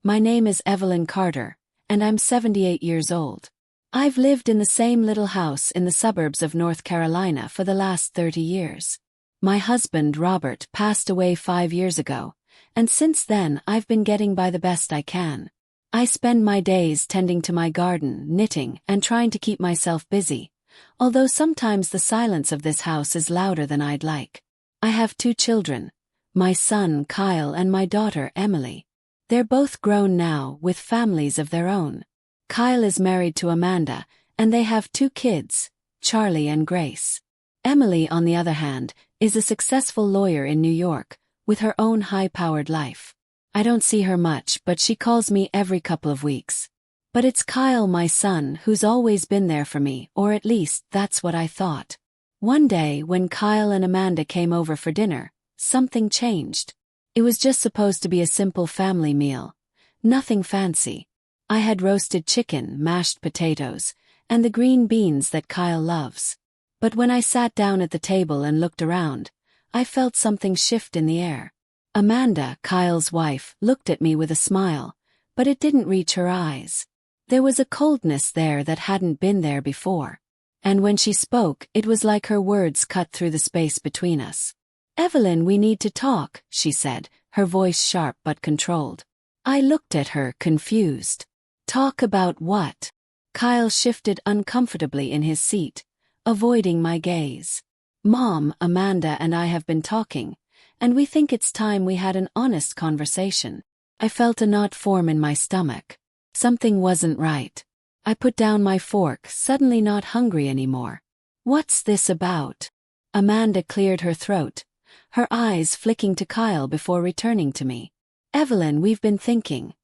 My name is Evelyn Carter, and I'm 78 years old. I've lived in the same little house in the suburbs of North Carolina for the last 30 years. My husband, Robert, passed away 5 years ago, and since then I've been getting by the best I can. I spend my days tending to my garden, knitting, and trying to keep myself busy, although sometimes the silence of this house is louder than I'd like. I have 2 children, my son Kyle and my daughter Emily. They're both grown now, with families of their own. Kyle is married to Amanda, and they have 2 kids, Charlie and Grace. Emily, on the other hand, is a successful lawyer in New York, with her own high-powered life. I don't see her much, but she calls me every couple of weeks. But it's Kyle, my son, who's always been there for me, or at least that's what I thought. One day, when Kyle and Amanda came over for dinner, something changed. It was just supposed to be a simple family meal. Nothing fancy. I had roasted chicken, mashed potatoes, and the green beans that Kyle loves. But when I sat down at the table and looked around, I felt something shift in the air. Amanda, Kyle's wife, looked at me with a smile, but it didn't reach her eyes. There was a coldness there that hadn't been there before. And when she spoke, it was like her words cut through the space between us. "Evelyn, we need to talk," she said, her voice sharp but controlled. I looked at her, confused. Talk about what? Kyle shifted uncomfortably in his seat, avoiding my gaze. "Mom, Amanda and I have been talking, and we think it's time we had an honest conversation." I felt a knot form in my stomach. Something wasn't right. I put down my fork, suddenly not hungry anymore. "What's this about?" Amanda cleared her throat, her eyes flicking to Kyle before returning to me. "Evelyn, we've been thinking.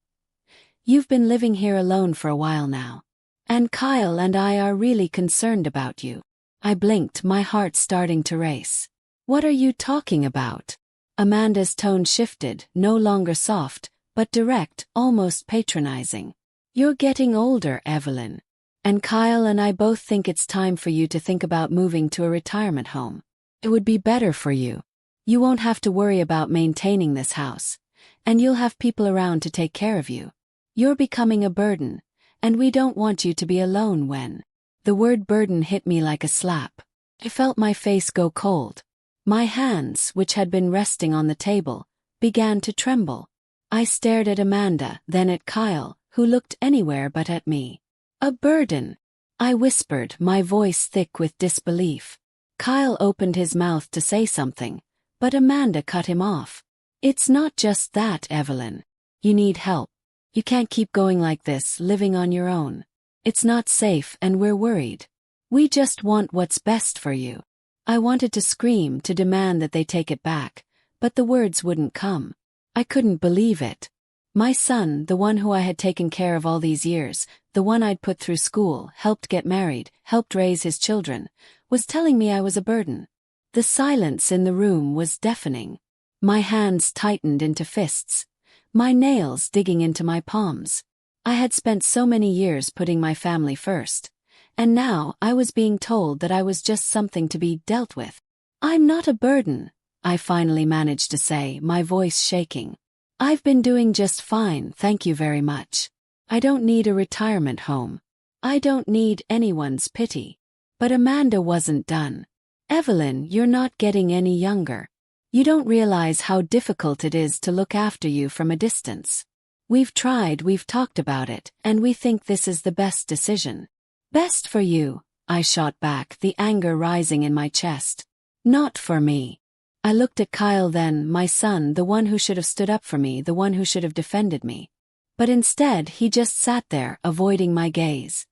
You've been living here alone for a while now. And Kyle and I are really concerned about you." I blinked, my heart starting to race. "What are you talking about?" Amanda's tone shifted, no longer soft, but direct, almost patronizing. "You're getting older, Evelyn. And Kyle and I both think it's time for you to think about moving to a retirement home. It would be better for you. You won't have to worry about maintaining this house, and you'll have people around to take care of you. You're becoming a burden, and we don't want you to be alone when—" The word burden hit me like a slap. I felt my face go cold. My hands, which had been resting on the table, began to tremble. I stared at Amanda, then at Kyle, who looked anywhere but at me. "A burden," I whispered, my voice thick with disbelief. Kyle opened his mouth to say something, but Amanda cut him off. "It's not just that, Evelyn. You need help. You can't keep going like this, living on your own. It's not safe and we're worried. We just want what's best for you." I wanted to scream, to demand that they take it back, but the words wouldn't come. I couldn't believe it. My son, the one who I had taken care of all these years, the one I'd put through school, helped get married, helped raise his children, was telling me I was a burden. The silence in the room was deafening. My hands tightened into fists, my nails digging into my palms. I had spent so many years putting my family first, and now I was being told that I was just something to be dealt with. "I'm not a burden," I finally managed to say, my voice shaking. "I've been doing just fine, thank you very much. I don't need a retirement home. I don't need anyone's pity." But Amanda wasn't done. "Evelyn, you're not getting any younger. You don't realize how difficult it is to look after you from a distance. We've tried, we've talked about it, and we think this is the best decision." "Best for you," I shot back, the anger rising in my chest. "Not for me." I looked at Kyle then, my son, the one who should have stood up for me, the one who should have defended me. But instead, he just sat there, avoiding my gaze,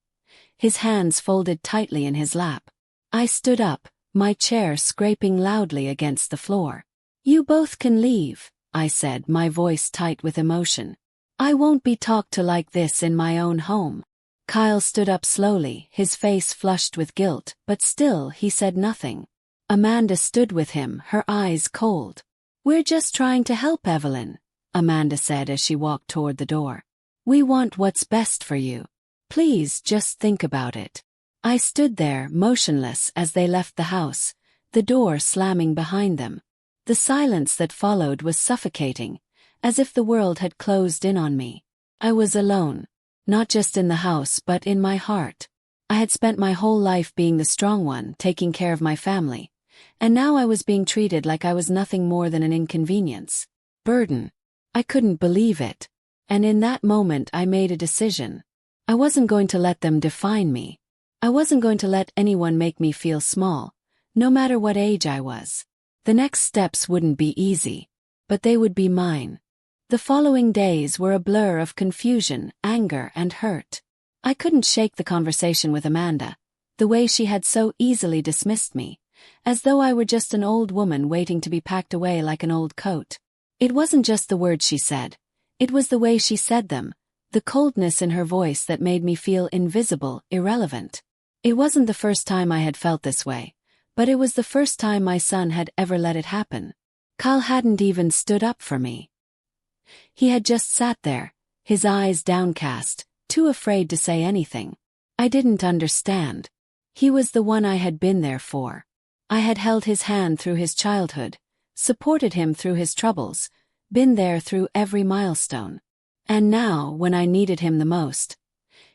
his hands folded tightly in his lap. I stood up, my chair scraping loudly against the floor. "You both can leave," I said, my voice tight with emotion. "I won't be talked to like this in my own home." Kyle stood up slowly, his face flushed with guilt, but still he said nothing. Amanda stood with him, her eyes cold. "We're just trying to help, Evelyn," Amanda said as she walked toward the door. "We want what's best for you. Please just think about it." I stood there, motionless, as they left the house, the door slamming behind them. The silence that followed was suffocating, as if the world had closed in on me. I was alone. Not just in the house but in my heart. I had spent my whole life being the strong one, taking care of my family. And now I was being treated like I was nothing more than an inconvenience. Burden. I couldn't believe it. And in that moment I made a decision. I wasn't going to let them define me. I wasn't going to let anyone make me feel small, no matter what age I was. The next steps wouldn't be easy, but they would be mine. The following days were a blur of confusion, anger, and hurt. I couldn't shake the conversation with Amanda, the way she had so easily dismissed me, as though I were just an old woman waiting to be packed away like an old coat. It wasn't just the words she said, it was the way she said them, the coldness in her voice that made me feel invisible, irrelevant. It wasn't the first time I had felt this way, but it was the first time my son had ever let it happen. Kyle hadn't even stood up for me. He had just sat there, his eyes downcast, too afraid to say anything. I didn't understand. He was the one I had been there for. I had held his hand through his childhood, supported him through his troubles, been there through every milestone. And now, when I needed him the most,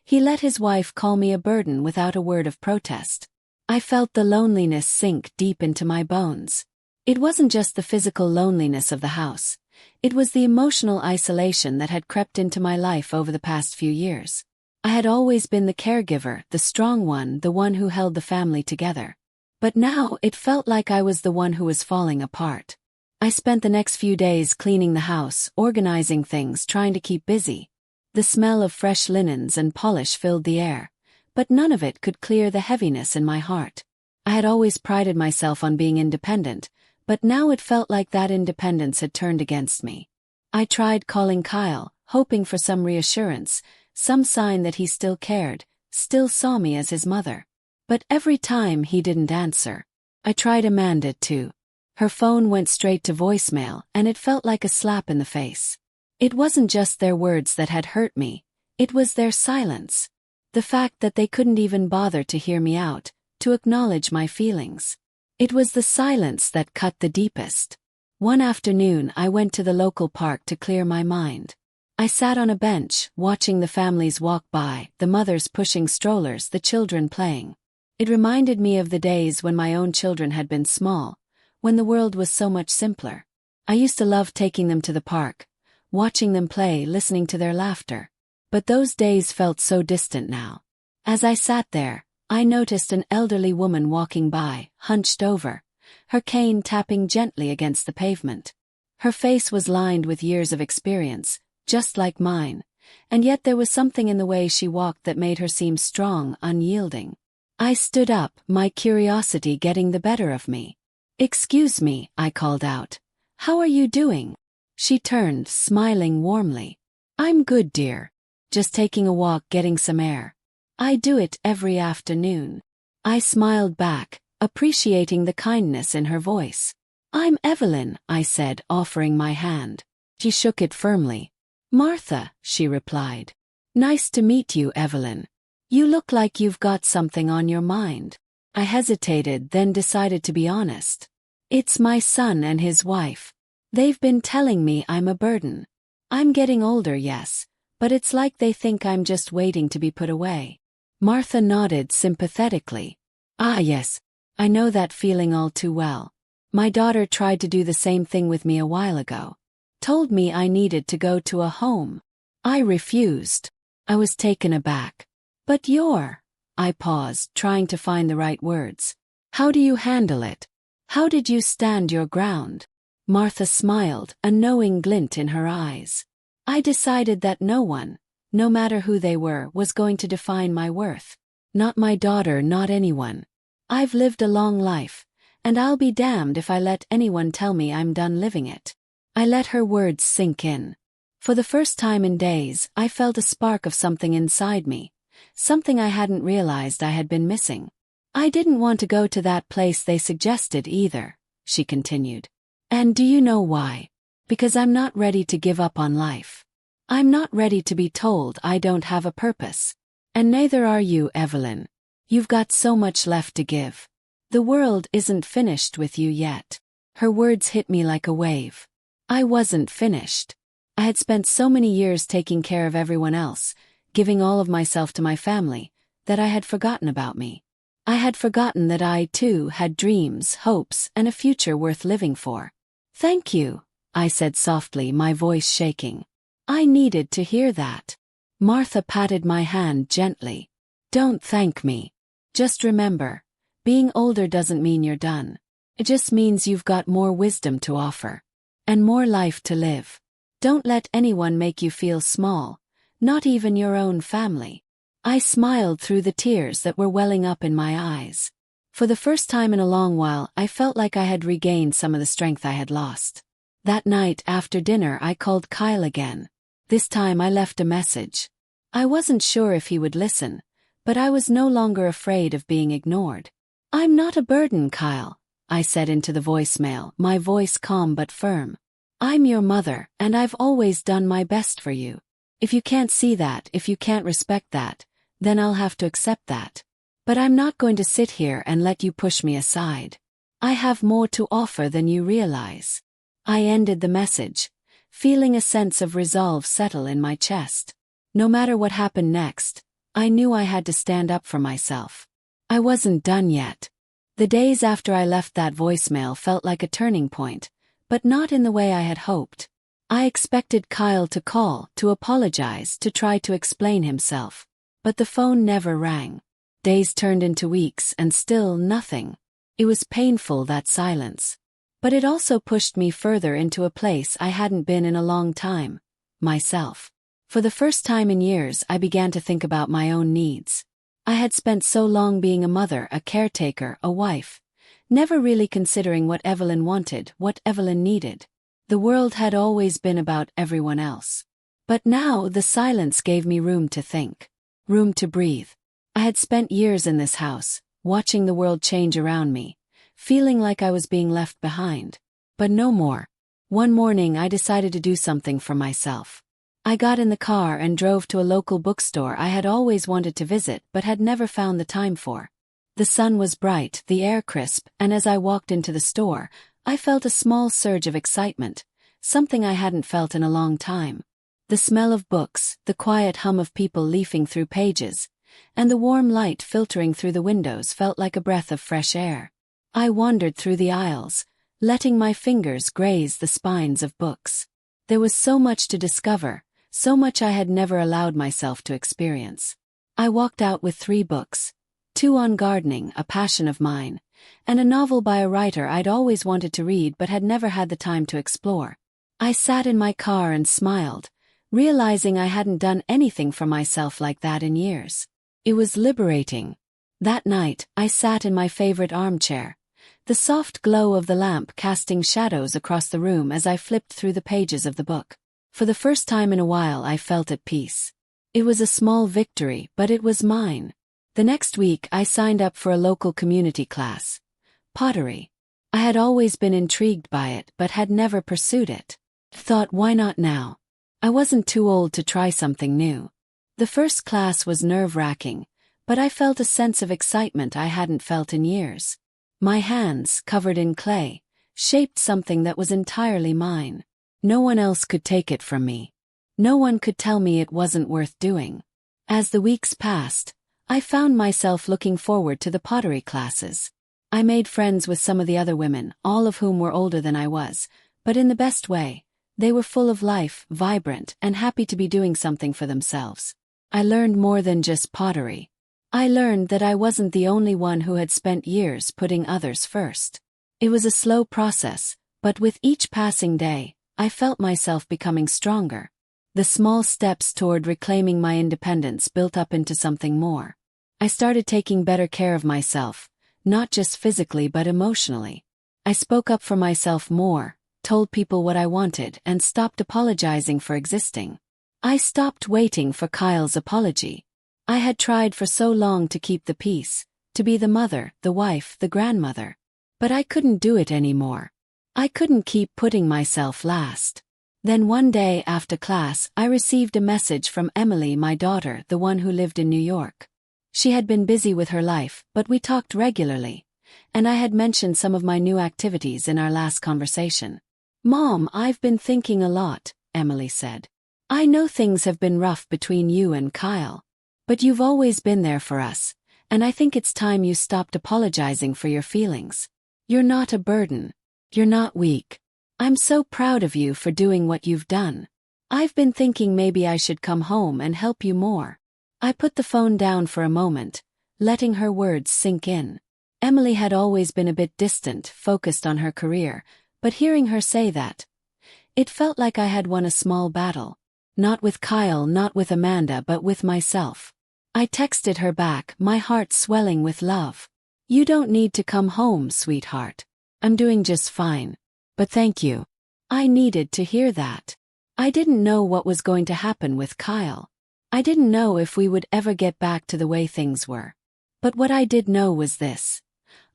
he let his wife call me a burden without a word of protest. I felt the loneliness sink deep into my bones. It wasn't just the physical loneliness of the house. It was the emotional isolation that had crept into my life over the past few years. I had always been the caregiver, the strong one, the one who held the family together. But now it felt like I was the one who was falling apart. I spent the next few days cleaning the house, organizing things, trying to keep busy. The smell of fresh linens and polish filled the air, but none of it could clear the heaviness in my heart. I had always prided myself on being independent, but now it felt like that independence had turned against me. I tried calling Kyle, hoping for some reassurance, some sign that he still cared, still saw me as his mother. But every time he didn't answer. I tried Amanda too. Her phone went straight to voicemail, and it felt like a slap in the face. It wasn't just their words that had hurt me, it was their silence. The fact that they couldn't even bother to hear me out, to acknowledge my feelings. It was the silence that cut the deepest. One afternoon I went to the local park to clear my mind. I sat on a bench, watching the families walk by, the mothers pushing strollers, the children playing. It reminded me of the days when my own children had been small, when the world was so much simpler. I used to love taking them to the park, watching them play, listening to their laughter. But those days felt so distant now. As I sat there, I noticed an elderly woman walking by, hunched over, her cane tapping gently against the pavement. Her face was lined with years of experience, just like mine, and yet there was something in the way she walked that made her seem strong, unyielding. I stood up, my curiosity getting the better of me. "Excuse me," I called out. "How are you doing?" She turned, smiling warmly. "I'm good, dear. Just taking a walk, getting some air. I do it every afternoon." I smiled back, appreciating the kindness in her voice. "I'm Evelyn," I said, offering my hand. She shook it firmly. "Martha," she replied. "Nice to meet you, Evelyn. You look like you've got something on your mind." I hesitated, then decided to be honest. "It's my son and his wife. They've been telling me I'm a burden. I'm getting older, yes, but it's like they think I'm just waiting to be put away." Martha nodded sympathetically. "Ah yes, I know that feeling all too well. My daughter tried to do the same thing with me a while ago. Told me I needed to go to a home. I refused. I was taken aback. But I paused, trying to find the right words. "How do you handle it? How did you stand your ground?" Martha smiled, a knowing glint in her eyes. "I decided that no one, no matter who they were, was going to define my worth. Not my daughter, not anyone. I've lived a long life, and I'll be damned if I let anyone tell me I'm done living it." I let her words sink in. For the first time in days, I felt a spark of something inside me, something I hadn't realized I had been missing. "I didn't want to go to that place they suggested either," she continued. "And do you know why? Because I'm not ready to give up on life. I'm not ready to be told I don't have a purpose. And neither are you, Evelyn. You've got so much left to give. The world isn't finished with you yet." Her words hit me like a wave. I wasn't finished. I had spent so many years taking care of everyone else, giving all of myself to my family, that I had forgotten about me. I had forgotten that I, too, had dreams, hopes, and a future worth living for. "Thank you," I said softly, my voice shaking. I needed to hear that. Martha patted my hand gently. "Don't thank me. Just remember, being older doesn't mean you're done. It just means you've got more wisdom to offer. And more life to live. Don't let anyone make you feel small, not even your own family." I smiled through the tears that were welling up in my eyes. For the first time in a long while, I felt like I had regained some of the strength I had lost. That night after dinner, I called Kyle again. This time I left a message. I wasn't sure if he would listen, but I was no longer afraid of being ignored. "I'm not a burden, Kyle," I said into the voicemail, my voice calm but firm. "I'm your mother, and I've always done my best for you. If you can't see that, if you can't respect that, then I'll have to accept that. But I'm not going to sit here and let you push me aside. I have more to offer than you realize." I ended the message, feeling a sense of resolve settle in my chest. No matter what happened next, I knew I had to stand up for myself. I wasn't done yet. The days after I left that voicemail felt like a turning point, but not in the way I had hoped. I expected Kyle to call, to apologize, to try to explain himself. But the phone never rang. Days turned into weeks and still nothing. It was painful, that silence. But it also pushed me further into a place I hadn't been in a long time. Myself. For the first time in years, I began to think about my own needs. I had spent so long being a mother, a caretaker, a wife, never really considering what Evelyn wanted, what Evelyn needed. The world had always been about everyone else. But now the silence gave me room to think. Room to breathe. I had spent years in this house, watching the world change around me, feeling like I was being left behind. But no more. One morning I decided to do something for myself. I got in the car and drove to a local bookstore I had always wanted to visit but had never found the time for. The sun was bright, the air crisp, and as I walked into the store, I felt a small surge of excitement, something I hadn't felt in a long time. The smell of books, the quiet hum of people leafing through pages, and the warm light filtering through the windows felt like a breath of fresh air. I wandered through the aisles, letting my fingers graze the spines of books. There was so much to discover, so much I had never allowed myself to experience. I walked out with 3 books, 2 on gardening, a passion of mine, and a novel by a writer I'd always wanted to read but had never had the time to explore. I sat in my car and smiled, realizing I hadn't done anything for myself like that in years. It was liberating. That night, I sat in my favorite armchair, the soft glow of the lamp casting shadows across the room as I flipped through the pages of the book. For the first time in a while, I felt at peace. It was a small victory, but it was mine. The next week, I signed up for a local community class. Pottery. I had always been intrigued by it but had never pursued it. Thought, why not now? I wasn't too old to try something new. The first class was nerve-wracking, but I felt a sense of excitement I hadn't felt in years. My hands, covered in clay, shaped something that was entirely mine. No one else could take it from me. No one could tell me it wasn't worth doing. As the weeks passed, I found myself looking forward to the pottery classes. I made friends with some of the other women, all of whom were older than I was, but in the best way. They were full of life, vibrant, and happy to be doing something for themselves. I learned more than just pottery. I learned that I wasn't the only one who had spent years putting others first. It was a slow process, but with each passing day, I felt myself becoming stronger. The small steps toward reclaiming my independence built up into something more. I started taking better care of myself, not just physically but emotionally. I spoke up for myself more, told people what I wanted, and stopped apologizing for existing. I stopped waiting for Kyle's apology. I had tried for so long to keep the peace, to be the mother, the wife, the grandmother. But I couldn't do it anymore. I couldn't keep putting myself last. Then one day after class, I received a message from Emily, my daughter, the one who lived in New York. She had been busy with her life, but we talked regularly, and I had mentioned some of my new activities in our last conversation. "Mom, I've been thinking a lot," Emily said. I know things have been rough between you and Kyle. But you've always been there for us, and I think it's time you stopped apologizing for your feelings. You're not a burden. You're not weak. I'm so proud of you for doing what you've done. I've been thinking maybe I should come home and help you more. I put the phone down for a moment, letting her words sink in. Emily had always been a bit distant, focused on her career, but hearing her say that, it felt like I had won a small battle. Not with Kyle, not with Amanda, but with myself. I texted her back, my heart swelling with love. You don't need to come home, sweetheart. I'm doing just fine. But thank you. I needed to hear that. I didn't know what was going to happen with Kyle. I didn't know if we would ever get back to the way things were. But what I did know was this.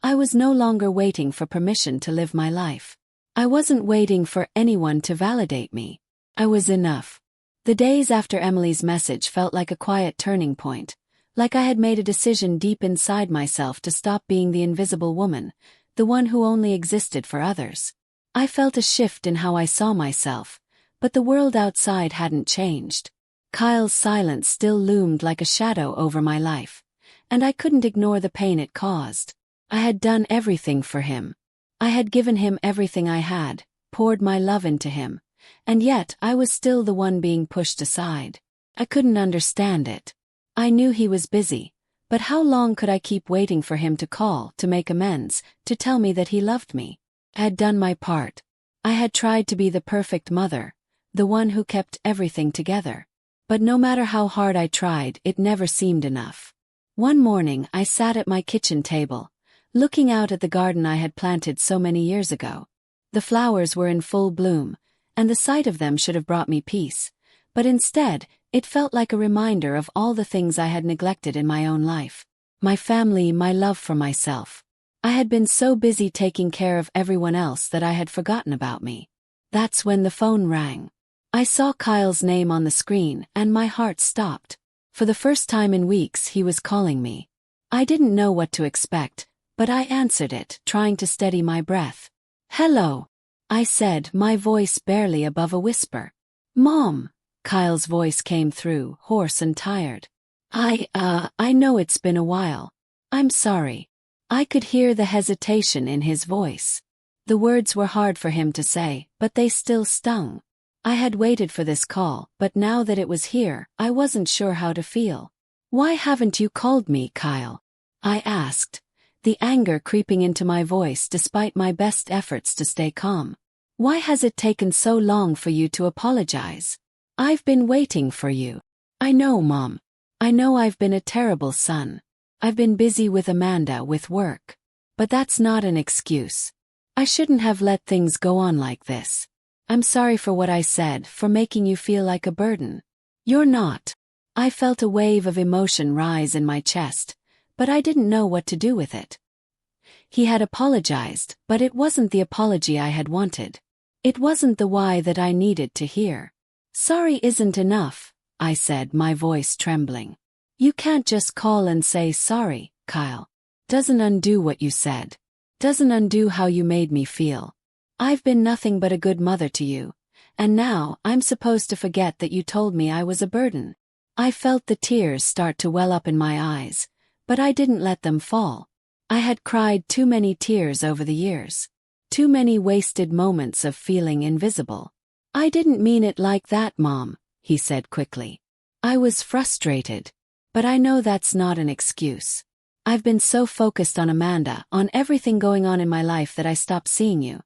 I was no longer waiting for permission to live my life. I wasn't waiting for anyone to validate me. I was enough. The days after Emily's message felt like a quiet turning point, like I had made a decision deep inside myself to stop being the invisible woman, the one who only existed for others. I felt a shift in how I saw myself, but the world outside hadn't changed. Kyle's silence still loomed like a shadow over my life, and I couldn't ignore the pain it caused. I had done everything for him. I had given him everything I had, poured my love into him. And yet I was still the one being pushed aside. I couldn't understand it. I knew he was busy, but how long could I keep waiting for him to call, to make amends, to tell me that he loved me? I had done my part. I had tried to be the perfect mother, the one who kept everything together. But no matter how hard I tried, it never seemed enough. One morning I sat at my kitchen table, looking out at the garden I had planted so many years ago. The flowers were in full bloom, and the sight of them should have brought me peace, but instead, it felt like a reminder of all the things I had neglected in my own life. My family, my love for myself. I had been so busy taking care of everyone else that I had forgotten about me. That's when the phone rang. I saw Kyle's name on the screen, and my heart stopped. For the first time in weeks, he was calling me. I didn't know what to expect, but I answered it, trying to steady my breath. Hello, I said, my voice barely above a whisper. Mom, Kyle's voice came through, hoarse and tired. I know it's been a while. I'm sorry. I could hear the hesitation in his voice. The words were hard for him to say, but they still stung. I had waited for this call, but now that it was here, I wasn't sure how to feel. Why haven't you called me, Kyle? I asked, the anger creeping into my voice despite my best efforts to stay calm. Why has it taken so long for you to apologize? I've been waiting for you. I know, Mom. I know I've been a terrible son. I've been busy with Amanda, with work. But that's not an excuse. I shouldn't have let things go on like this. I'm sorry for what I said, for making you feel like a burden. You're not. I felt a wave of emotion rise in my chest, but I didn't know what to do with it. He had apologized, but it wasn't the apology I had wanted. It wasn't the why that I needed to hear. Sorry isn't enough, I said, my voice trembling. You can't just call and say sorry, Kyle. Doesn't undo what you said. Doesn't undo how you made me feel. I've been nothing but a good mother to you, and now I'm supposed to forget that you told me I was a burden. I felt the tears start to well up in my eyes, but I didn't let them fall. I had cried too many tears over the years. Too many wasted moments of feeling invisible. I didn't mean it like that, Mom, he said quickly. I was frustrated. But I know that's not an excuse. I've been so focused on Amanda, on everything going on in my life that I stopped seeing you.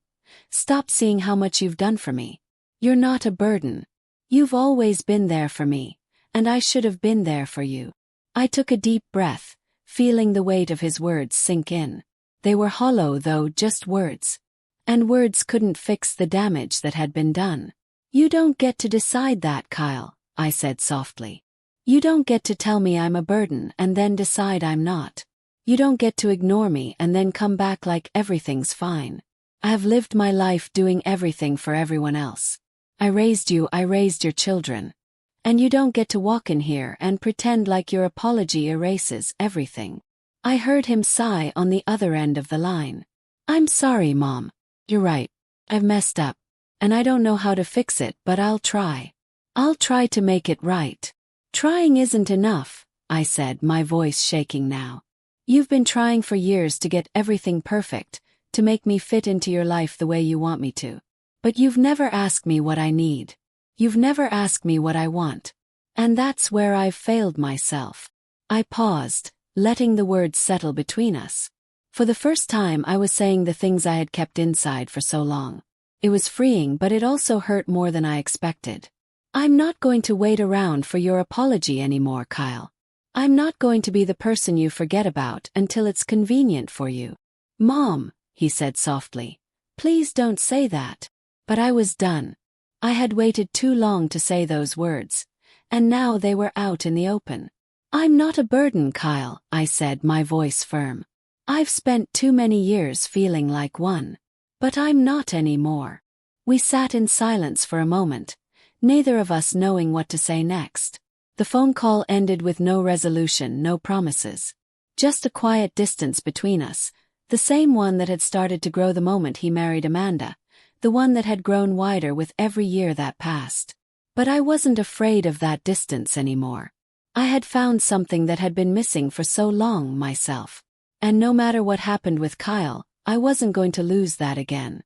Stopped seeing how much you've done for me. You're not a burden. You've always been there for me, and I should have been there for you. I took a deep breath, feeling the weight of his words sink in. They were hollow though, just words. And words couldn't fix the damage that had been done. You don't get to decide that, Kyle, I said softly. You don't get to tell me I'm a burden and then decide I'm not. You don't get to ignore me and then come back like everything's fine. I have lived my life doing everything for everyone else. I raised you, I raised your children. And you don't get to walk in here and pretend like your apology erases everything. I heard him sigh on the other end of the line. I'm sorry, Mom. You're right. I've messed up. and I don't know how to fix it, but I'll try. I'll try to make it right. Trying isn't enough, I said, my voice shaking now. You've been trying for years to get everything perfect, to make me fit into your life the way you want me to. But you've never asked me what I need. You've never asked me what I want. And that's where I've failed myself. I paused, letting the words settle between us. For the first time, I was saying the things I had kept inside for so long. It was freeing, but it also hurt more than I expected. I'm not going to wait around for your apology anymore, Kyle. I'm not going to be the person you forget about until it's convenient for you. Mom, he said softly, please don't say that. But I was done. I had waited too long to say those words, and now they were out in the open. I'm not a burden, Kyle, I said, my voice firm. I've spent too many years feeling like one. But I'm not anymore. We sat in silence for a moment, neither of us knowing what to say next. The phone call ended with no resolution, no promises. Just a quiet distance between us, the same one that had started to grow the moment he married Amanda, the one that had grown wider with every year that passed. But I wasn't afraid of that distance anymore. I had found something that had been missing for so long, myself. And no matter what happened with Kyle, I wasn't going to lose that again.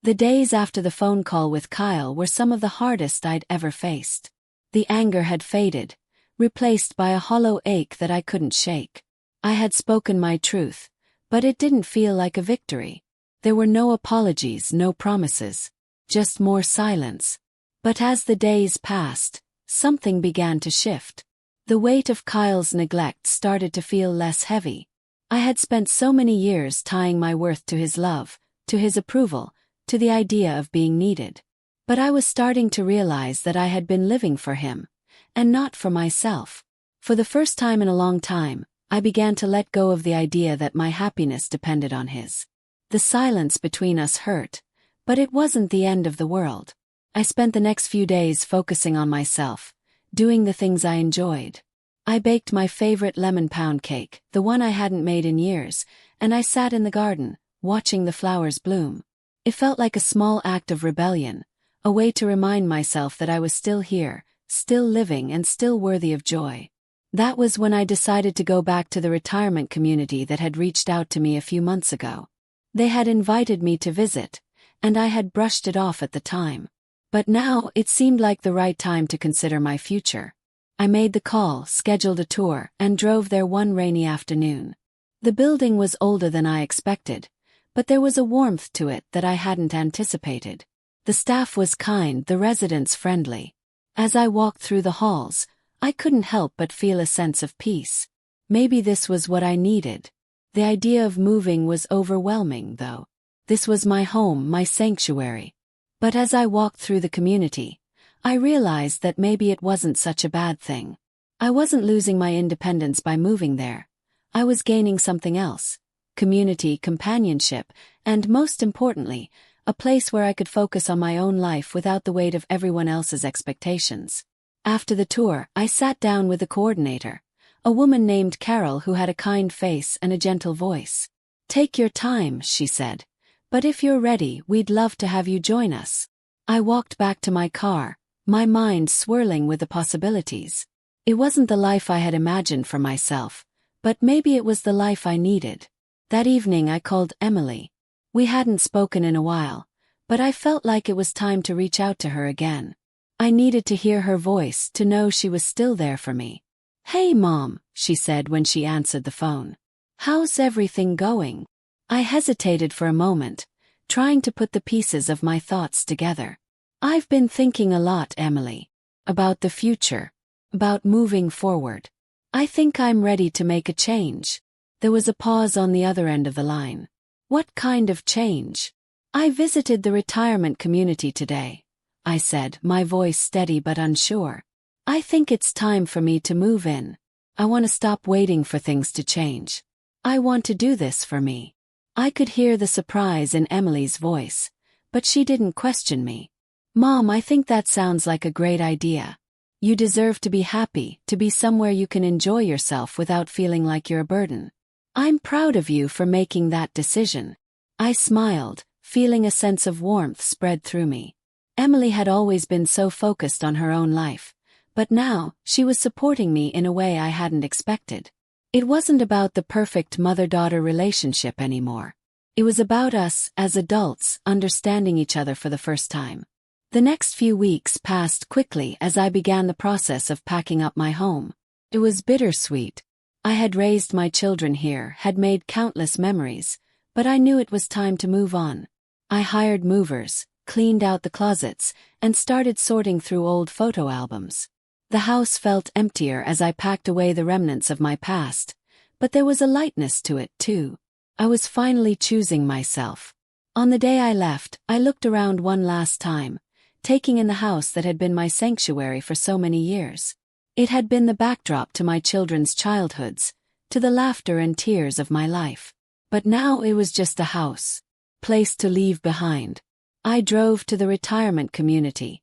The days after the phone call with Kyle were some of the hardest I'd ever faced. The anger had faded, replaced by a hollow ache that I couldn't shake. I had spoken my truth, but it didn't feel like a victory. There were no apologies, no promises, just more silence. But as the days passed, something began to shift. The weight of Kyle's neglect started to feel less heavy. I had spent so many years tying my worth to his love, to his approval, to the idea of being needed. But I was starting to realize that I had been living for him, and not for myself. For the first time in a long time, I began to let go of the idea that my happiness depended on his. The silence between us hurt, but it wasn't the end of the world. I spent the next few days focusing on myself, doing the things I enjoyed. I baked my favorite lemon pound cake, the one I hadn't made in years, and I sat in the garden, watching the flowers bloom. It felt like a small act of rebellion, a way to remind myself that I was still here, still living and still worthy of joy. That was when I decided to go back to the retirement community that had reached out to me a few months ago. They had invited me to visit, and I had brushed it off at the time. But now it seemed like the right time to consider my future. I made the call, scheduled a tour, and drove there one rainy afternoon. The building was older than I expected, but there was a warmth to it that I hadn't anticipated. The staff was kind, the residents friendly. As I walked through the halls, I couldn't help but feel a sense of peace. Maybe this was what I needed. The idea of moving was overwhelming, though. This was my home, my sanctuary. But as I walked through the community, I realized that maybe it wasn't such a bad thing. I wasn't losing my independence by moving there. I was gaining something else: community, companionship, and most importantly, a place where I could focus on my own life without the weight of everyone else's expectations. After the tour, I sat down with the coordinator, a woman named Carol who had a kind face and a gentle voice. "Take your time," she said. "But if you're ready, we'd love to have you join us." I walked back to my car, my mind swirling with the possibilities. It wasn't the life I had imagined for myself, but maybe it was the life I needed. That evening I called Emily. We hadn't spoken in a while, but I felt like it was time to reach out to her again. I needed to hear her voice, to know she was still there for me. "Hey Mom," she said when she answered the phone. "How's everything going?" I hesitated for a moment, trying to put the pieces of my thoughts together. "I've been thinking a lot, Emily. About the future. About moving forward. I think I'm ready to make a change." There was a pause on the other end of the line. "What kind of change?" "I visited the retirement community today," I said, my voice steady but unsure. "I think it's time for me to move in. I want to stop waiting for things to change. I want to do this for me." I could hear the surprise in Emily's voice, but she didn't question me. "Mom, I think that sounds like a great idea. You deserve to be happy, to be somewhere you can enjoy yourself without feeling like you're a burden. I'm proud of you for making that decision." I smiled, feeling a sense of warmth spread through me. Emily had always been so focused on her own life, but now, she was supporting me in a way I hadn't expected. It wasn't about the perfect mother-daughter relationship anymore. It was about us, as adults, understanding each other for the first time. The next few weeks passed quickly as I began the process of packing up my home. It was bittersweet. I had raised my children here, had made countless memories, but I knew it was time to move on. I hired movers, cleaned out the closets, and started sorting through old photo albums. The house felt emptier as I packed away the remnants of my past, but there was a lightness to it, too. I was finally choosing myself. On the day I left, I looked around one last time, taking in the house that had been my sanctuary for so many years. It had been the backdrop to my children's childhoods, to the laughter and tears of my life. But now it was just a house, place to leave behind. I drove to the retirement community,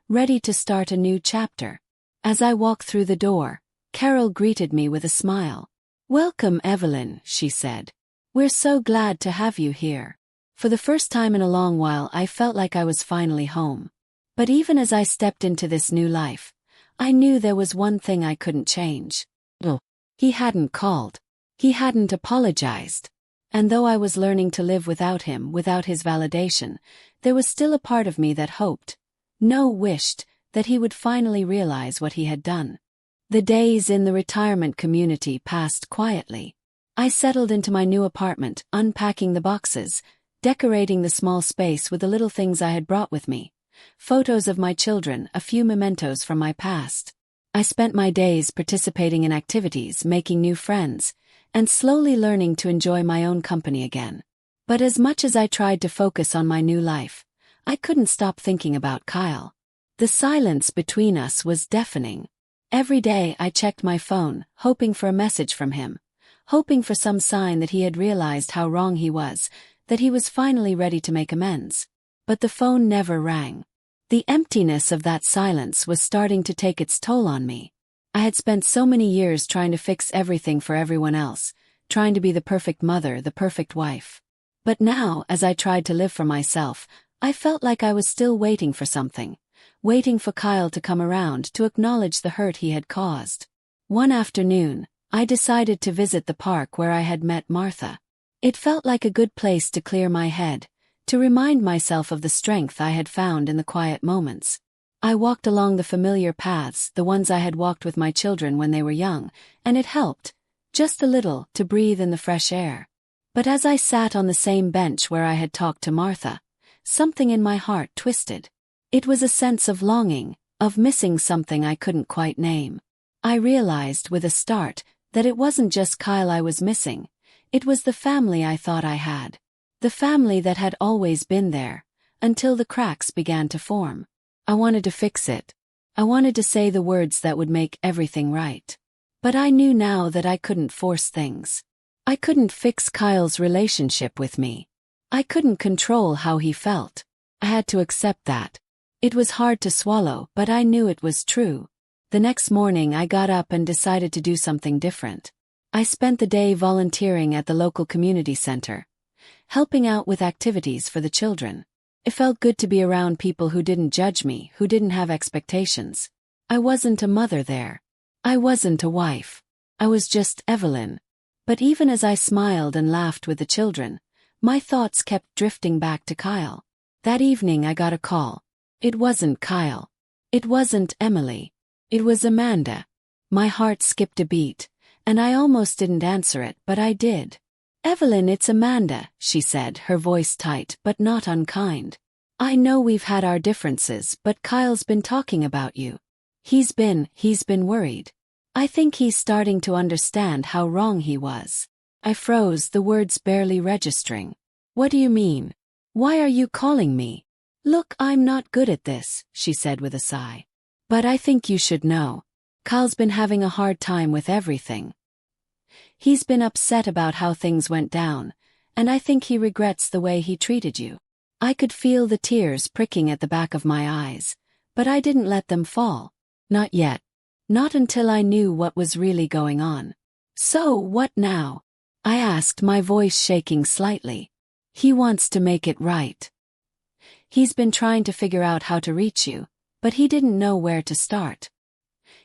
ready to start a new chapter. As I walked through the door, Carol greeted me with a smile. "Welcome, Evelyn," she said. "We're so glad to have you here." For the first time in a long while, I felt like I was finally home. But even as I stepped into this new life, I knew there was one thing I couldn't change. He hadn't called. He hadn't apologized. And though I was learning to live without him, without his validation, there was still a part of me that hoped, wished, that he would finally realize what he had done. The days in the retirement community passed quietly. I settled into my new apartment, unpacking the boxes, decorating the small space with the little things I had brought with me. Photos of my children, a few mementos from my past. I spent my days participating in activities, making new friends, and slowly learning to enjoy my own company again. But as much as I tried to focus on my new life, I couldn't stop thinking about Kyle. The silence between us was deafening. Every day I checked my phone, hoping for a message from him, hoping for some sign that he had realized how wrong he was, that he was finally ready to make amends. But the phone never rang. The emptiness of that silence was starting to take its toll on me. I had spent so many years trying to fix everything for everyone else, trying to be the perfect mother, the perfect wife. But now, as I tried to live for myself, I felt like I was still waiting for something. Waiting for Kyle to come around to acknowledge the hurt he had caused. One afternoon, I decided to visit the park where I had met Martha. It felt like a good place to clear my head, to remind myself of the strength I had found in the quiet moments. I walked along the familiar paths, the ones I had walked with my children when they were young, and it helped, just a little, to breathe in the fresh air. But as I sat on the same bench where I had talked to Martha, something in my heart twisted. It was a sense of longing, of missing something I couldn't quite name. I realized with a start that it wasn't just Kyle I was missing, it was the family I thought I had. The family that had always been there, until the cracks began to form. I wanted to fix it. I wanted to say the words that would make everything right. But I knew now that I couldn't force things. I couldn't fix Kyle's relationship with me. I couldn't control how he felt. I had to accept that. It was hard to swallow, but I knew it was true. The next morning I got up and decided to do something different. I spent the day volunteering at the local community center, helping out with activities for the children. It felt good to be around people who didn't judge me, who didn't have expectations. I wasn't a mother there. I wasn't a wife. I was just Evelyn. But even as I smiled and laughed with the children, my thoughts kept drifting back to Kyle. That evening I got a call. It wasn't Kyle. It wasn't Emily. It was Amanda. My heart skipped a beat, and I almost didn't answer it, but I did. "Evelyn, it's Amanda," she said, her voice tight but not unkind. "I know we've had our differences, but Kyle's been talking about you. He's been worried. I think he's starting to understand how wrong he was." I froze, the words barely registering. "What do you mean? Why are you calling me?" "Look, I'm not good at this," she said with a sigh. "But I think you should know. Kyle's been having a hard time with everything. He's been upset about how things went down, and I think he regrets the way he treated you." I could feel the tears pricking at the back of my eyes, but I didn't let them fall. Not yet. Not until I knew what was really going on. "So, what now?" I asked, my voice shaking slightly. "He wants to make it right. He's been trying to figure out how to reach you, but he didn't know where to start.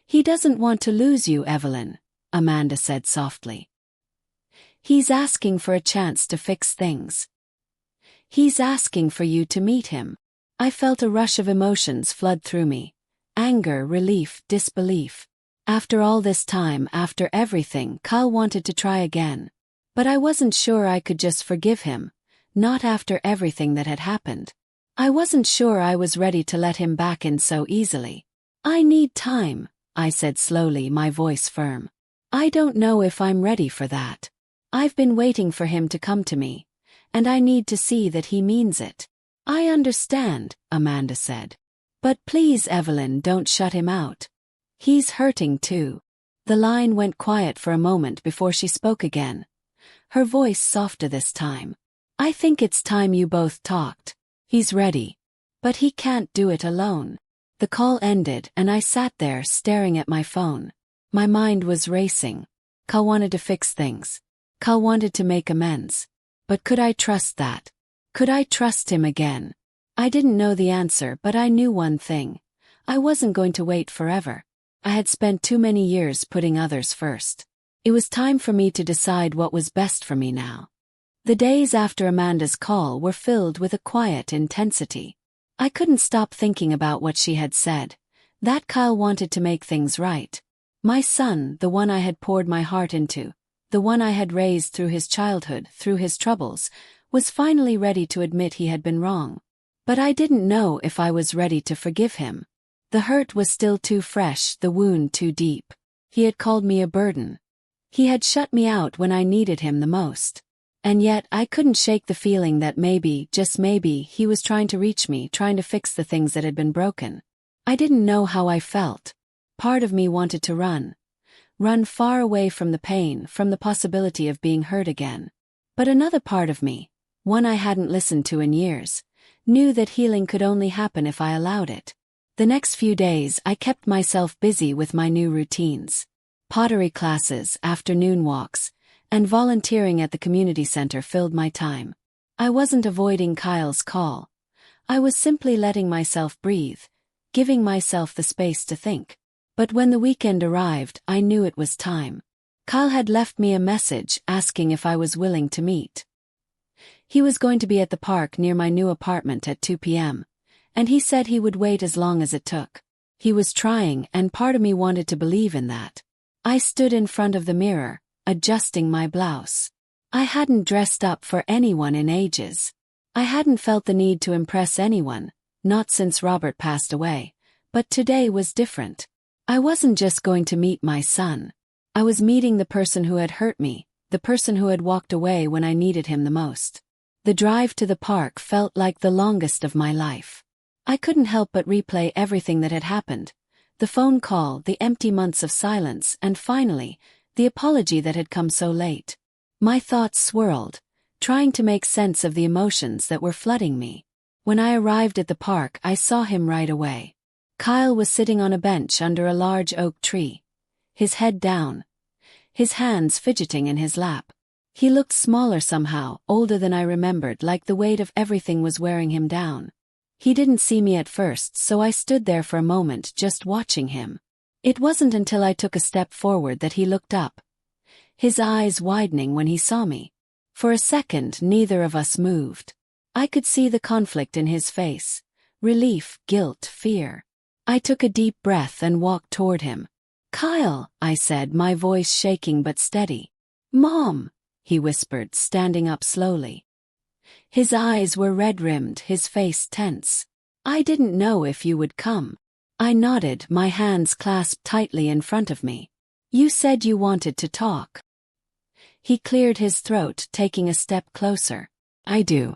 He doesn't want to lose you, Evelyn, Amanda said softly. He's asking for a chance to fix things. He's asking for you to meet him. I felt a rush of emotions flood through me. Anger, relief, disbelief. After all this time, after everything, Kyle wanted to try again. But I wasn't sure I could just forgive him, not after everything that had happened. I wasn't sure I was ready to let him back in so easily. I need time, I said slowly, my voice firm. I don't know if I'm ready for that. I've been waiting for him to come to me, and I need to see that he means it. I understand, Amanda said. But please, Evelyn, don't shut him out. He's hurting too. The line went quiet for a moment before she spoke again, her voice softer this time. I think it's time you both talked. He's ready. But he can't do it alone. The call ended and I sat there staring at my phone. My mind was racing. Kyle wanted to fix things. Kyle wanted to make amends. But could I trust that? Could I trust him again? I didn't know the answer, but I knew one thing. I wasn't going to wait forever. I had spent too many years putting others first. It was time for me to decide what was best for me now. The days after Amanda's call were filled with a quiet intensity. I couldn't stop thinking about what she had said. That Kyle wanted to make things right. My son, the one I had poured my heart into, the one I had raised through his childhood, through his troubles, was finally ready to admit he had been wrong. But I didn't know if I was ready to forgive him. The hurt was still too fresh, the wound too deep. He had called me a burden. He had shut me out when I needed him the most. And yet I couldn't shake the feeling that maybe, just maybe, he was trying to reach me, trying to fix the things that had been broken. I didn't know how I felt. Part of me wanted to run. Run far away from the pain, from the possibility of being hurt again. But another part of me, one I hadn't listened to in years, knew that healing could only happen if I allowed it. The next few days I kept myself busy with my new routines. Pottery classes, afternoon walks, and volunteering at the community center filled my time. I wasn't avoiding Kyle's call. I was simply letting myself breathe, giving myself the space to think. But when the weekend arrived, I knew it was time. Kyle had left me a message asking if I was willing to meet. He was going to be at the park near my new apartment at 2 p.m., and he said he would wait as long as it took. He was trying, and part of me wanted to believe in that. I stood in front of the mirror, adjusting my blouse. I hadn't dressed up for anyone in ages. I hadn't felt the need to impress anyone, not since Robert passed away. But today was different. I wasn't just going to meet my son. I was meeting the person who had hurt me, the person who had walked away when I needed him the most. The drive to the park felt like the longest of my life. I couldn't help but replay everything that had happened. The phone call, the empty months of silence, and finally, the apology that had come so late. My thoughts swirled, trying to make sense of the emotions that were flooding me. When I arrived at the park, I saw him right away. Kyle was sitting on a bench under a large oak tree, his head down, his hands fidgeting in his lap. He looked smaller somehow, older than I remembered, like the weight of everything was wearing him down. He didn't see me at first, so I stood there for a moment just watching him. It wasn't until I took a step forward that he looked up, his eyes widening when he saw me. For a second, neither of us moved. I could see the conflict in his face. Relief, guilt, fear. I took a deep breath and walked toward him. "Kyle," I said, my voice shaking but steady. "Mom," he whispered, standing up slowly. His eyes were red-rimmed, his face tense. "I didn't know if you would come." I nodded, my hands clasped tightly in front of me. "You said you wanted to talk." He cleared his throat, taking a step closer. "I do.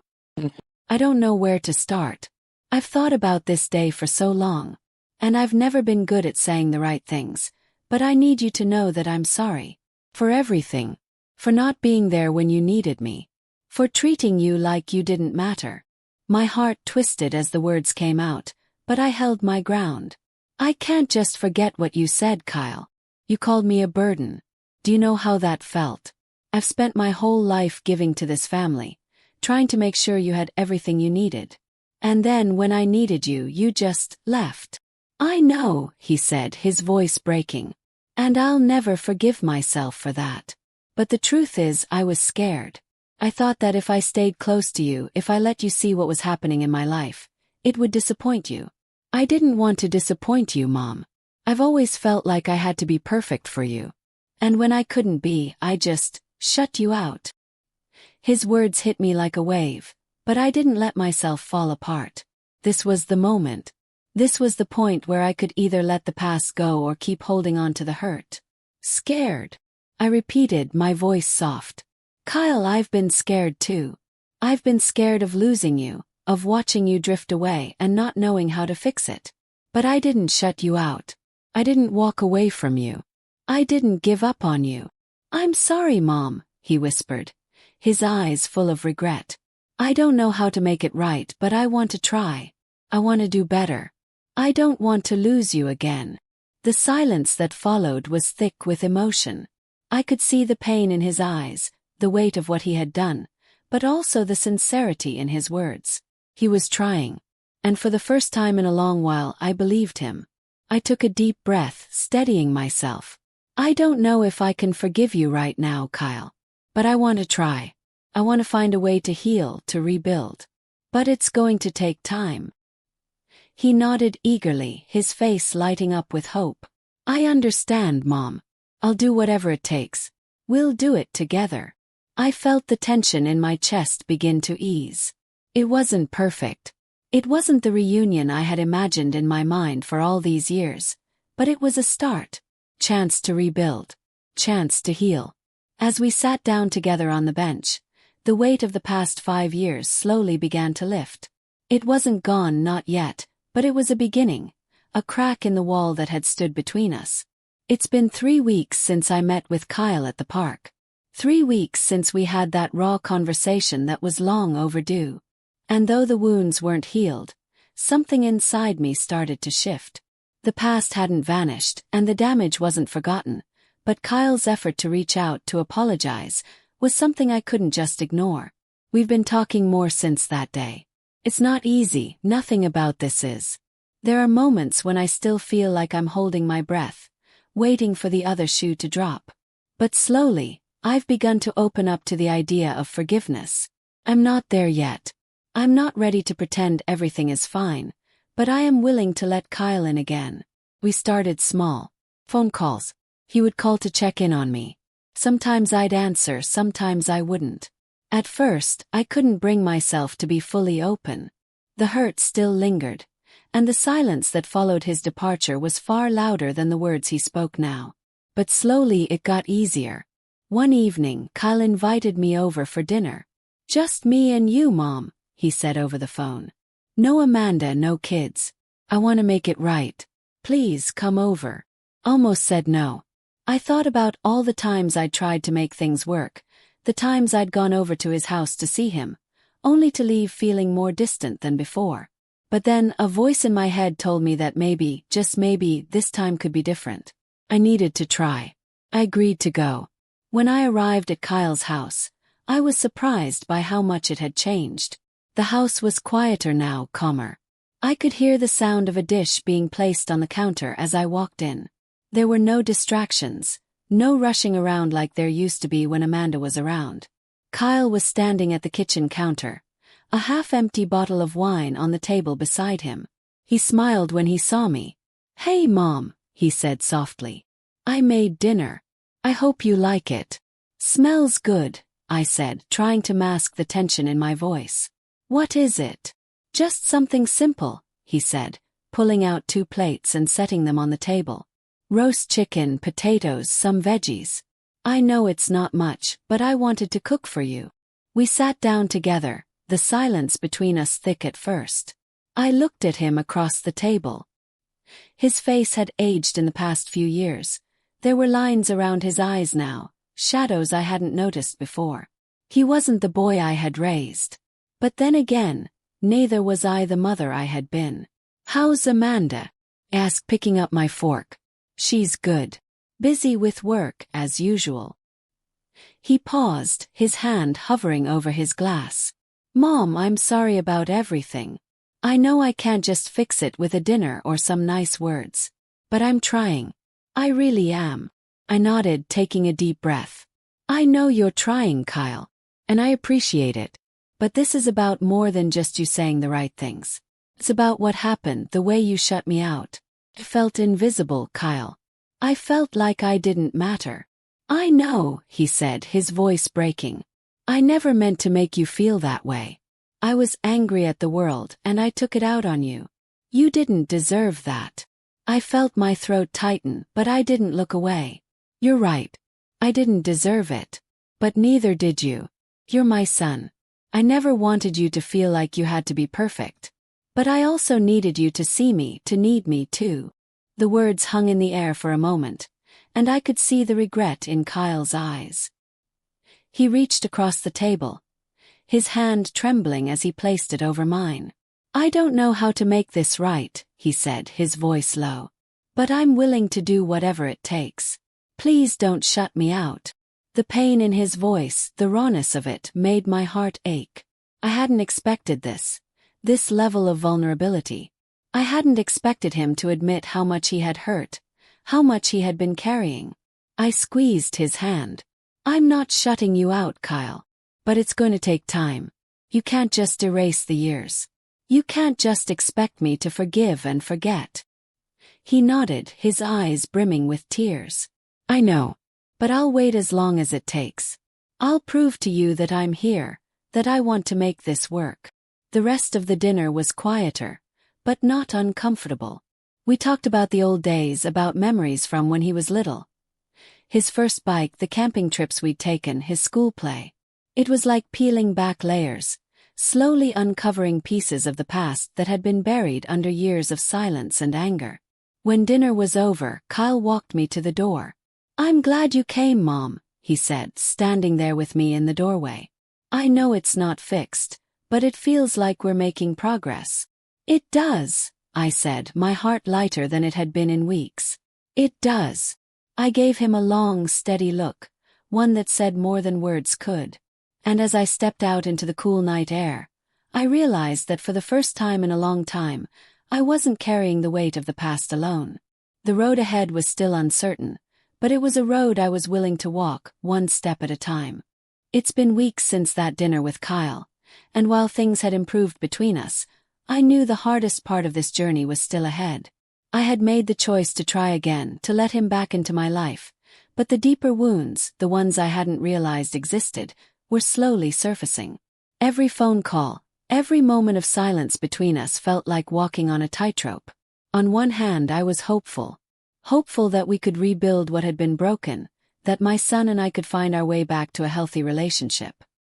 I don't know where to start. I've thought about this day for so long. And I've never been good at saying the right things, but I need you to know that I'm sorry. For everything. For not being there when you needed me. For treating you like you didn't matter." My heart twisted as the words came out, but I held my ground. "I can't just forget what you said, Kyle. You called me a burden. Do you know how that felt? I've spent my whole life giving to this family, trying to make sure you had everything you needed. And then when I needed you, you just left. I know, he said, his voice breaking. And I'll never forgive myself for that. But the truth is, I was scared. I thought that if I stayed close to you, if I let you see what was happening in my life, it would disappoint you. I didn't want to disappoint you, Mom. I've always felt like I had to be perfect for you. And when I couldn't be, I just shut you out. His words hit me like a wave, but I didn't let myself fall apart. This was the moment. This was the point where I could either let the past go or keep holding on to the hurt. Scared. I repeated, my voice soft. Kyle, I've been scared too. I've been scared of losing you, of watching you drift away and not knowing how to fix it. But I didn't shut you out. I didn't walk away from you. I didn't give up on you. I'm sorry, Mom, he whispered, his eyes full of regret. I don't know how to make it right, but I want to try. I want to do better. I don't want to lose you again. The silence that followed was thick with emotion. I could see the pain in his eyes, the weight of what he had done, but also the sincerity in his words. He was trying. And for the first time in a long while, I believed him. I took a deep breath, steadying myself. I don't know if I can forgive you right now, Kyle. But I want to try. I want to find a way to heal, to rebuild. But it's going to take time. He nodded eagerly, his face lighting up with hope. I understand, Mom. I'll do whatever it takes. We'll do it together. I felt the tension in my chest begin to ease. It wasn't perfect. It wasn't the reunion I had imagined in my mind for all these years, but it was a start. Chance to rebuild. Chance to heal. As we sat down together on the bench, the weight of the past 5 years slowly began to lift. It wasn't gone, not yet, but it was a beginning, a crack in the wall that had stood between us. It's been 3 weeks since I met with Kyle at the park. 3 weeks since we had that raw conversation that was long overdue. And though the wounds weren't healed, something inside me started to shift. The past hadn't vanished, and the damage wasn't forgotten, but Kyle's effort to reach out, to apologize, was something I couldn't just ignore. We've been talking more since that day. It's not easy, nothing about this is. There are moments when I still feel like I'm holding my breath, waiting for the other shoe to drop. But slowly, I've begun to open up to the idea of forgiveness. I'm not there yet. I'm not ready to pretend everything is fine, but I am willing to let Kyle in again. We started small. Phone calls. He would call to check in on me. Sometimes I'd answer, sometimes I wouldn't. At first, I couldn't bring myself to be fully open. The hurt still lingered, and the silence that followed his departure was far louder than the words he spoke now. But slowly it got easier. One evening, Kyle invited me over for dinner. Just me and you, Mom, he said over the phone. No Amanda, no kids. I want to make it right. Please come over. Almost said no. I thought about all the times I'd tried to make things work, the times I'd gone over to his house to see him, only to leave feeling more distant than before. But then a voice in my head told me that maybe, just maybe, this time could be different. I needed to try. I agreed to go. When I arrived at Kyle's house, I was surprised by how much it had changed. The house was quieter now, calmer. I could hear the sound of a dish being placed on the counter as I walked in. There were no distractions, no rushing around like there used to be when Amanda was around. Kyle was standing at the kitchen counter, a half-empty bottle of wine on the table beside him. He smiled when he saw me. Hey, Mom, he said softly. I made dinner. I hope you like it. Smells good, I said, trying to mask the tension in my voice. What is it? Just something simple, he said, pulling out 2 plates and setting them on the table. Roast chicken, potatoes, some veggies. I know it's not much, but I wanted to cook for you. We sat down together, the silence between us thick at first. I looked at him across the table. His face had aged in the past few years. There were lines around his eyes now, shadows I hadn't noticed before. He wasn't the boy I had raised. But then again, neither was I the mother I had been. How's Amanda? I asked, picking up my fork. She's good. Busy with work, as usual. He paused, his hand hovering over his glass. Mom, I'm sorry about everything. I know I can't just fix it with a dinner or some nice words. But I'm trying. I really am. I nodded, taking a deep breath. I know you're trying, Kyle. And I appreciate it. But this is about more than just you saying the right things. It's about what happened, the way you shut me out. I felt invisible, Kyle. I felt like I didn't matter. I know, he said, his voice breaking. I never meant to make you feel that way. I was angry at the world and I took it out on you. You didn't deserve that. I felt my throat tighten, but I didn't look away. You're right. I didn't deserve it. But neither did you. You're my son. I never wanted you to feel like you had to be perfect. But I also needed you to see me, to need me too. The words hung in the air for a moment, and I could see the regret in Kyle's eyes. He reached across the table, his hand trembling as he placed it over mine. I don't know how to make this right, he said, his voice low. But I'm willing to do whatever it takes. Please don't shut me out. The pain in his voice, the rawness of it, made my heart ache. I hadn't expected this level of vulnerability. I hadn't expected him to admit how much he had hurt, how much he had been carrying. I squeezed his hand. I'm not shutting you out, Kyle. But it's going to take time. You can't just erase the years. You can't just expect me to forgive and forget. He nodded, his eyes brimming with tears. I know. But I'll wait as long as it takes. I'll prove to you that I'm here, that I want to make this work. The rest of the dinner was quieter, but not uncomfortable. We talked about the old days, about memories from when he was little. His first bike, the camping trips we'd taken, his school play. It was like peeling back layers, slowly uncovering pieces of the past that had been buried under years of silence and anger. When dinner was over, Kyle walked me to the door. I'm glad you came, Mom, he said, standing there with me in the doorway. I know it's not fixed, but it feels like we're making progress. It does, I said, my heart lighter than it had been in weeks. It does. I gave him a long, steady look, one that said more than words could. And as I stepped out into the cool night air, I realized that for the first time in a long time, I wasn't carrying the weight of the past alone. The road ahead was still uncertain, but it was a road I was willing to walk, one step at a time. It's been weeks since that dinner with Kyle, and while things had improved between us, I knew the hardest part of this journey was still ahead. I had made the choice to try again, to let him back into my life, but the deeper wounds, the ones I hadn't realized existed, were slowly surfacing. Every phone call, every moment of silence between us felt like walking on a tightrope. On one hand, I was hopeful that we could rebuild what had been broken, that my son and I could find our way back to a healthy relationship.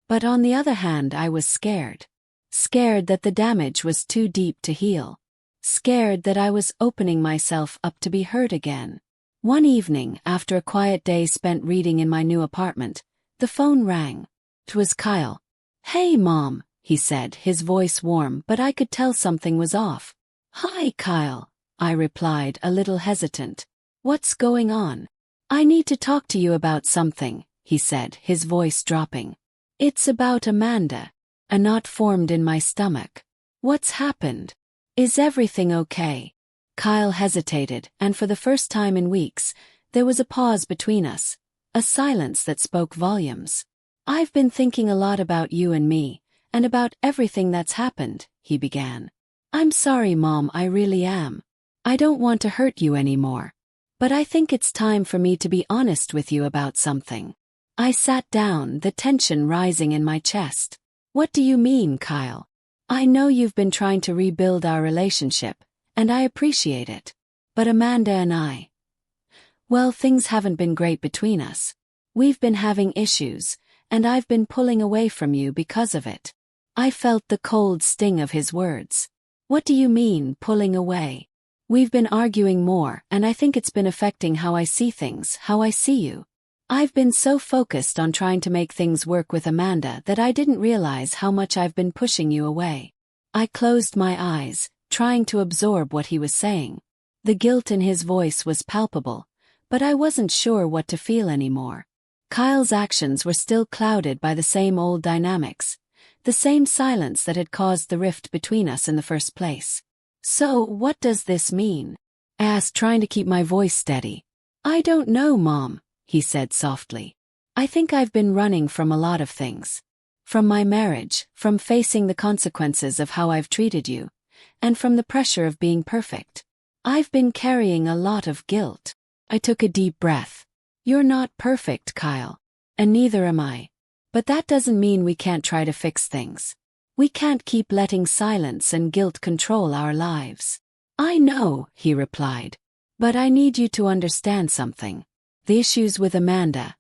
But on the other hand, I was scared. Scared that the damage was too deep to heal. Scared that I was opening myself up to be hurt again. One evening, after a quiet day spent reading in my new apartment, the phone rang. It was Kyle. Hey, Mom, he said, his voice warm, but I could tell something was off. Hi, Kyle, I replied, a little hesitant. What's going on? I need to talk to you about something, he said, his voice dropping. It's about Amanda. A knot formed in my stomach. What's happened? Is everything okay? Kyle hesitated, and for the first time in weeks, there was a pause between us, a silence that spoke volumes. I've been thinking a lot about you and me, and about everything that's happened, he began. I'm sorry, Mom, I really am. I don't want to hurt you anymore. But I think it's time for me to be honest with you about something. I sat down, the tension rising in my chest. What do you mean, Kyle? I know you've been trying to rebuild our relationship, and I appreciate it. But Amanda and I, well, things haven't been great between us. We've been having issues, and I've been pulling away from you because of it. I felt the cold sting of his words. What do you mean, pulling away? We've been arguing more, and I think it's been affecting how I see things, how I see you. I've been so focused on trying to make things work with Amanda that I didn't realize how much I've been pushing you away. I closed my eyes, trying to absorb what he was saying. The guilt in his voice was palpable, but I wasn't sure what to feel anymore. Kyle's actions were still clouded by the same old dynamics, the same silence that had caused the rift between us in the first place. "So, what does this mean?" I asked, trying to keep my voice steady. "I don't know, Mom," he said softly. "I think I've been running from a lot of things. From my marriage, from facing the consequences of how I've treated you, and from the pressure of being perfect. I've been carrying a lot of guilt." I took a deep breath. "You're not perfect, Kyle. And neither am I. But that doesn't mean we can't try to fix things. We can't keep letting silence and guilt control our lives." "I know," he replied. "But I need you to understand something. The issues with Amanda.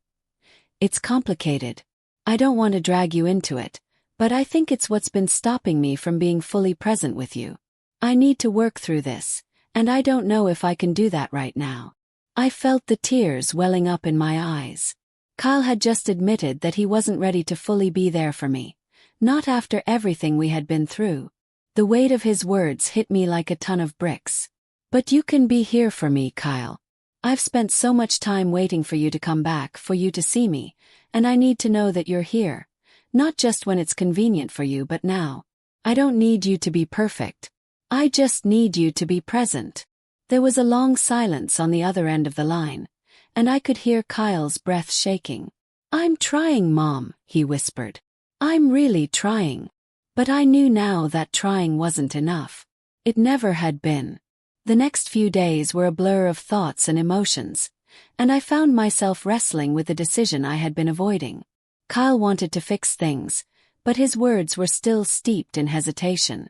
It's complicated. I don't want to drag you into it, but I think it's what's been stopping me from being fully present with you. I need to work through this, and I don't know if I can do that right now." I felt the tears welling up in my eyes. Kyle had just admitted that he wasn't ready to fully be there for me, not after everything we had been through. The weight of his words hit me like a ton of bricks. "But you can be here for me, Kyle. I've spent so much time waiting for you to come back, for you to see me, and I need to know that you're here, not just when it's convenient for you but now. I don't need you to be perfect. I just need you to be present." There was a long silence on the other end of the line, and I could hear Kyle's breath shaking. "I'm trying, Mom," he whispered. "I'm really trying." But I knew now that trying wasn't enough. It never had been. The next few days were a blur of thoughts and emotions, and I found myself wrestling with the decision I had been avoiding. Kyle wanted to fix things, but his words were still steeped in hesitation.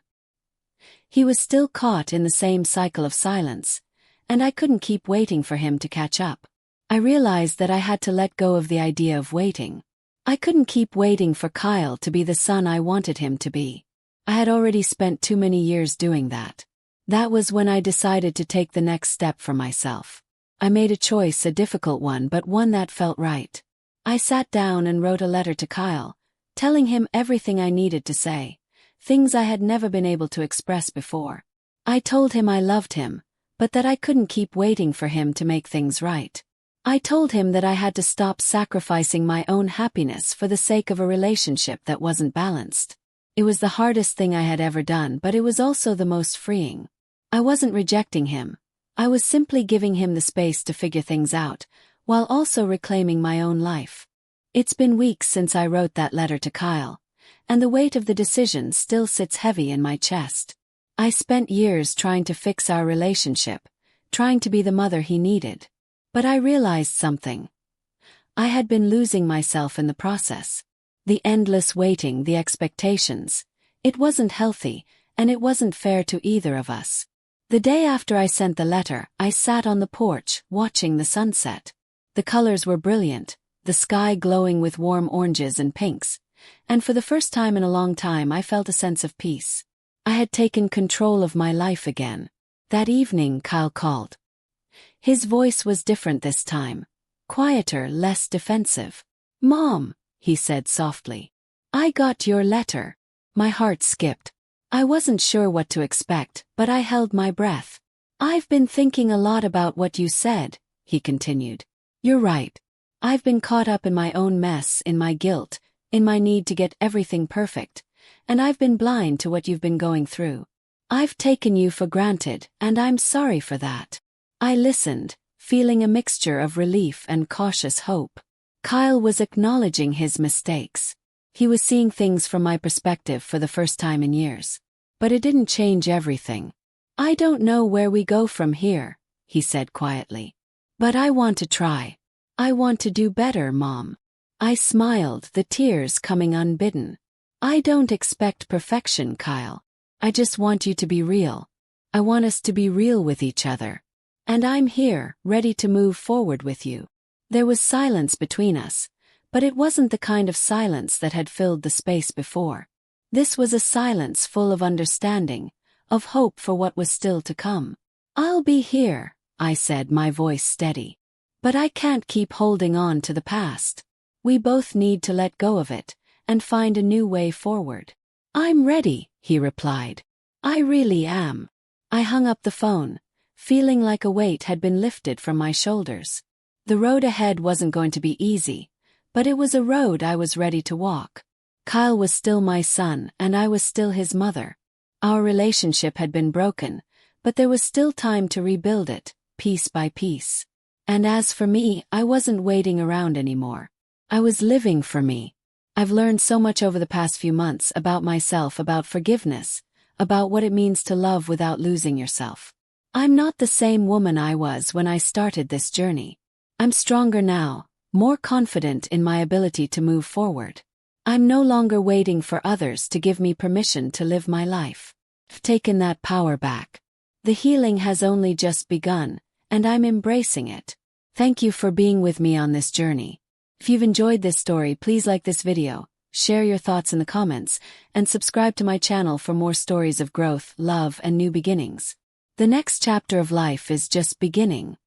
He was still caught in the same cycle of silence, and I couldn't keep waiting for him to catch up. I realized that I had to let go of the idea of waiting. I couldn't keep waiting for Kyle to be the son I wanted him to be. I had already spent too many years doing that. That was when I decided to take the next step for myself. I made a choice, a difficult one, but one that felt right. I sat down and wrote a letter to Kyle, telling him everything I needed to say. Things I had never been able to express before. I told him I loved him, but that I couldn't keep waiting for him to make things right. I told him that I had to stop sacrificing my own happiness for the sake of a relationship that wasn't balanced. It was the hardest thing I had ever done, but it was also the most freeing. I wasn't rejecting him. I was simply giving him the space to figure things out, while also reclaiming my own life. It's been weeks since I wrote that letter to Kyle, and the weight of the decision still sits heavy in my chest. I spent years trying to fix our relationship, trying to be the mother he needed. But I realized something. I had been losing myself in the process. The endless waiting, the expectations. It wasn't healthy, and it wasn't fair to either of us. The day after I sent the letter, I sat on the porch, watching the sunset. The colors were brilliant, the sky glowing with warm oranges and pinks, and for the first time in a long time I felt a sense of peace. I had taken control of my life again. That evening Kyle called. His voice was different this time. Quieter, less defensive. "Mom," he said softly. "I got your letter." My heart skipped. I wasn't sure what to expect, but I held my breath. "I've been thinking a lot about what you said," he continued. "You're right. I've been caught up in my own mess, in my guilt, in my need to get everything perfect, and I've been blind to what you've been going through. I've taken you for granted, and I'm sorry for that." I listened, feeling a mixture of relief and cautious hope. Kyle was acknowledging his mistakes. He was seeing things from my perspective for the first time in years. But it didn't change everything. "I don't know where we go from here," he said quietly. "But I want to try. I want to do better, Mom." I smiled, the tears coming unbidden. "I don't expect perfection, Kyle. I just want you to be real. I want us to be real with each other. And I'm here, ready to move forward with you." There was silence between us, but it wasn't the kind of silence that had filled the space before. This was a silence full of understanding, of hope for what was still to come. "I'll be here," I said, my voice steady. "But I can't keep holding on to the past. We both need to let go of it, and find a new way forward." "I'm ready," he replied. "I really am." I hung up the phone, feeling like a weight had been lifted from my shoulders. The road ahead wasn't going to be easy, but it was a road I was ready to walk. Kyle was still my son, and I was still his mother. Our relationship had been broken, but there was still time to rebuild it, piece by piece. And as for me, I wasn't waiting around anymore. I was living for me. I've learned so much over the past few months about myself, about forgiveness, about what it means to love without losing yourself. I'm not the same woman I was when I started this journey. I'm stronger now, more confident in my ability to move forward. I'm no longer waiting for others to give me permission to live my life. I've taken that power back. The healing has only just begun, and I'm embracing it. Thank you for being with me on this journey. If you've enjoyed this story, please like this video, share your thoughts in the comments, and subscribe to my channel for more stories of growth, love, and new beginnings. The next chapter of life is just beginning.